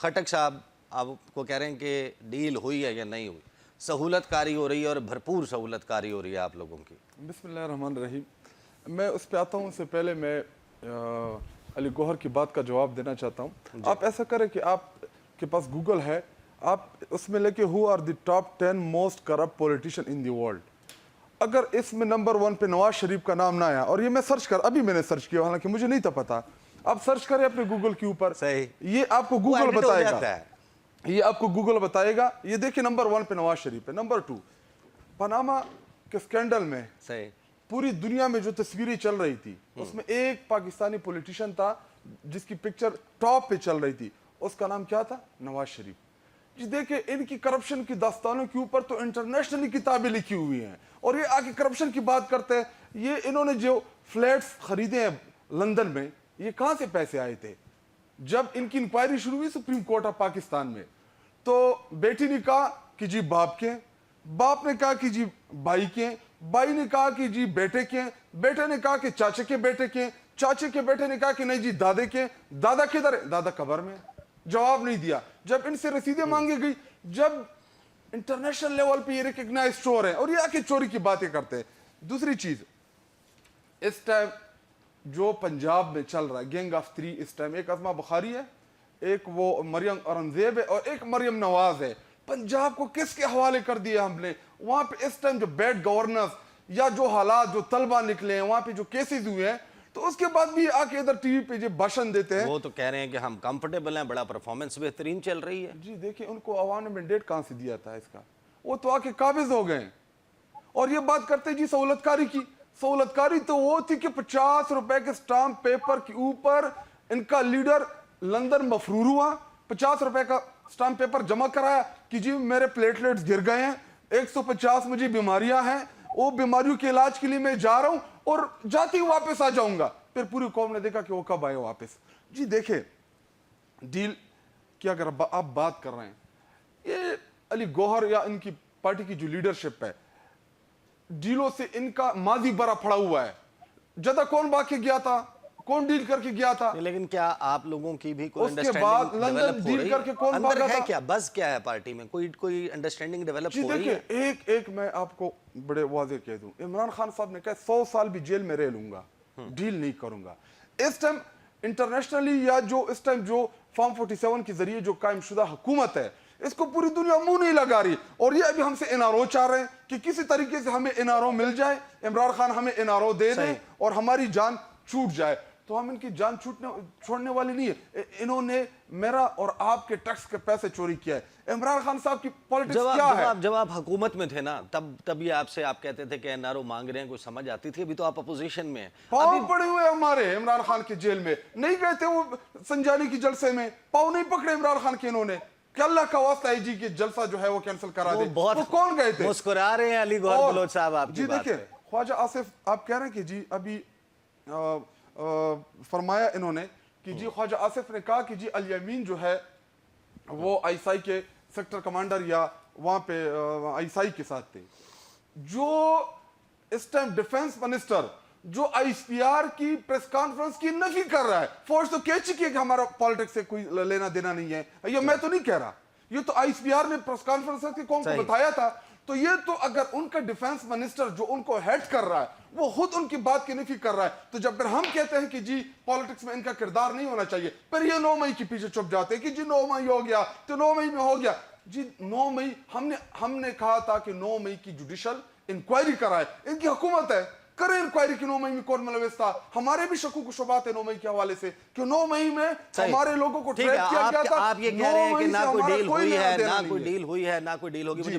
खटक साहब आपको कह रहे हैं कि डील हुई है या नहीं हुई, सहूलतकारी हो रही है और भरपूर सहूलतकारी हो रही है आप लोगों की। बिस्मिल्लाहिर्रहमानिर्रहीम। मैं उस पर आता हूँ, उससे पहले मैं अली गौहर की बात का जवाब देना चाहता हूँ। आप ऐसा करें कि आपके पास गूगल है, आप उसमें लेके who are the top 10 most corrupt politician in the world. अगर इसमें नंबर 1 पे नवाज शरीफ का नाम ना आया, और ये मैं अभी मैंने सर्च किया, हालांकि मुझे नहीं था पता, आप सर्च करें अपने गूगल के ऊपर, ये आपको गूगल बताएगा, ये आपको गूगल बताएगा। ये देखिए नंबर 1 पे नवाज शरीफ है। नंबर 2 पनामा के स्कैंडल में पूरी दुनिया में जो तस्वीरें चल रही थी, उसमें एक पाकिस्तानी पॉलिटिशियन था जिसकी पिक्चर टॉप पे चल रही थी, उसका नाम क्या था? नवाज शरीफ जी। देखिए इनकी करप्शन की दास्तानों के ऊपर तो इंटरनेशनली किताबें लिखी हुई हैं, और ये आके करप्शन की बात करते हैं। ये इन्होंने जो फ्लैट्स खरीदे हैं लंदन में, ये कहां से पैसे आए थे? जब इनकी इंक्वायरी शुरू हुई सुप्रीम कोर्ट ऑफ पाकिस्तान में, तो बेटी ने कहा कि जी बाप के, बाप ने कहा कि जी भाई के, भाई ने कहा कि जी बेटे के, बेटे ने कहा कि चाचे के बेटे के, चाचे के बेटे ने कहा कि नहीं जी दादे के, दादा किधर है? दादा कब्र में। जवाब नहीं दिया। जब इनसे रसीदें मांगी गई, जब इंटरनेशनल लेवल पे ये रिकग्नाइज चोर है, और ये आके चोरी की बातें करते हैं। दूसरी चीज, इस टाइम जो पंजाब में चल रहा है गैंग ऑफ 3, इस टाइम एक अज़मा बुखारी है, एक वो मरियम औरंगजेब है, और एक मरियम नवाज है। पंजाब को किसके हवाले कर दिया हमने? वहां पे इस टाइम जो बैड गवर्नेंस या जो हालात, जो तलबा निकले हैं, वहां पे जो केसेस हुए हैं, तो उसके बाद भी आके इधर टीवी पे जो भाषण देते हैं। वो तो कह रहे हैं कि हम कंफर्टेबल हैं, बड़ा परफॉर्मेंस बेहतरीन चल रही है। जी देखिए, उनको अवाम ने मैंडेट कहां से दिया था इसका? वो तो आके काबिज हो गए। और ये बात करते जी सहूलतकारी की। सहूलतकारी तो वो थी कि 50 रुपए के स्टाम्प पेपर के ऊपर इनका लीडर लंदन मफरूर हुआ, 50 रुपए का स्टाम्प पेपर जमा कराया कि जी मेरे प्लेटलेट्स गिर गए हैं, 150 मुझे बीमारियां हैं, वो बीमारियों के इलाज के लिए मैं जा रहा हूं और जाती हूं वापस आ जाऊंगा। फिर पूरी कौम ने देखा कि वो कब आए वापस। जी देखे डील की अगर आप बात कर रहे हैं, ये अली गौहर या इनकी पार्टी की जो लीडरशिप है, डीलों से इनका माजी बड़ा पड़ा हुआ है। ज्यादा कौन भाग के गया था, कौन डील करके गया था? लेकिन क्या आप लोगों की भी कोई उसके बाद लंदन डील करके कौन भागा था? क्या बस क्या है पार्टी में, कोई अंडरस्टैंडिंग डेवलप हो रही है? देखिए एक मैं आपको बड़े वाज़ेह कह दूं, इमरान खान साहब ने कहा 100 साल भी जेल में रह लूंगा, डील नहीं करूंगा। इस टाइम इंटरनेशनली या जो इस टाइम जो फॉर्म 47 के जरिए जो कायम शुदा हुकूमत है, इसको पूरी दुनिया मुंह नहीं लगा रही। और ये अभी हमसे एनआरओ चाह रहे हैं कि किसी तरीके से हमें एनआरओ मिल जाए, इमरान खान हमें एनआरओ दे दे और हमारी जान छूट जाए। तो हम इनकी जान छोड़ने वाली नहीं है। इन्होंने मेरा और आपके टैक्स के पैसे चोरी किया है। इमरान खान साहब की पॉलिटिक्स क्या है? जब आप हुकूमत में थे ना, तब ये आपसे आप कहते थे कि एनआरओ मांग रहे हैं, कुछ समझ आती थी। अभी तो आप अपोजिशन में हैं। पाँव पड़े हुए हमारे इमरान खान के जेल में, नहीं गए थे वो संजानी की जलसे में, पाँव नहीं पकड़े इमरान खान के इन्होंने। क्या अल्लाह का वास्ता है जी कि जलसा जो है वो कैंसिल करा दे। वो कौन गए थे? मुस्कुरा रहे हैं अली गौहर बलोच साहब आपकी बात पे। देखिए ख्वाजा आसिफ, आप कह रहे हैं कि जी अभी फरमाया इन्होंने कि जी ख्वाजा आसिफ ने कहा कि जी अल यमीन जो है वो आईएसआई के सेक्टर कमांडर या वहां पे आईएसआई के साथ थे। जो इस टाइम डिफेंस मिनिस्टर जो आईएसपीआर की प्रेस कॉन्फ्रेंस की नफी कर रहा है, फौज तो कह चुकी है कि हमारा पॉलिटिक्स से कोई लेना देना नहीं है, ये मैं तो नहीं कह रहा, ये तो आईएसपीआर ने प्रेस कॉन्फ्रेंस की कौम को बताया था। तो ये तो अगर उनका डिफेंस मिनिस्टर जो उनको हेड कर रहा है वो खुद उनकी बात की नफी कर रहा है, तो जब फिर हम कहते हैं कि जी पॉलिटिक्स में इनका किरदार नहीं होना चाहिए, फिर ये 9 मई के पीछे छुप जाते हैं कि जी 9 मई हो गया तो 9 मई में हो गया। जी 9 मई हमने कहा था कि 9 मई की जुडिशल इंक्वायरी कराए, इनकी हुकूमत है, करें इंक्वायरी की 9 मई में कौन मुलविस था। हमारे भी शकूक को शुबात है 9 मई के हवाले से कि 9 मई में हमारे लोगों को ट्रैप किया गया था। आप ये कह रहे हैं कि ना कोई डील हुई है, ना कोई डील हुई है, ना कोई डील होगी।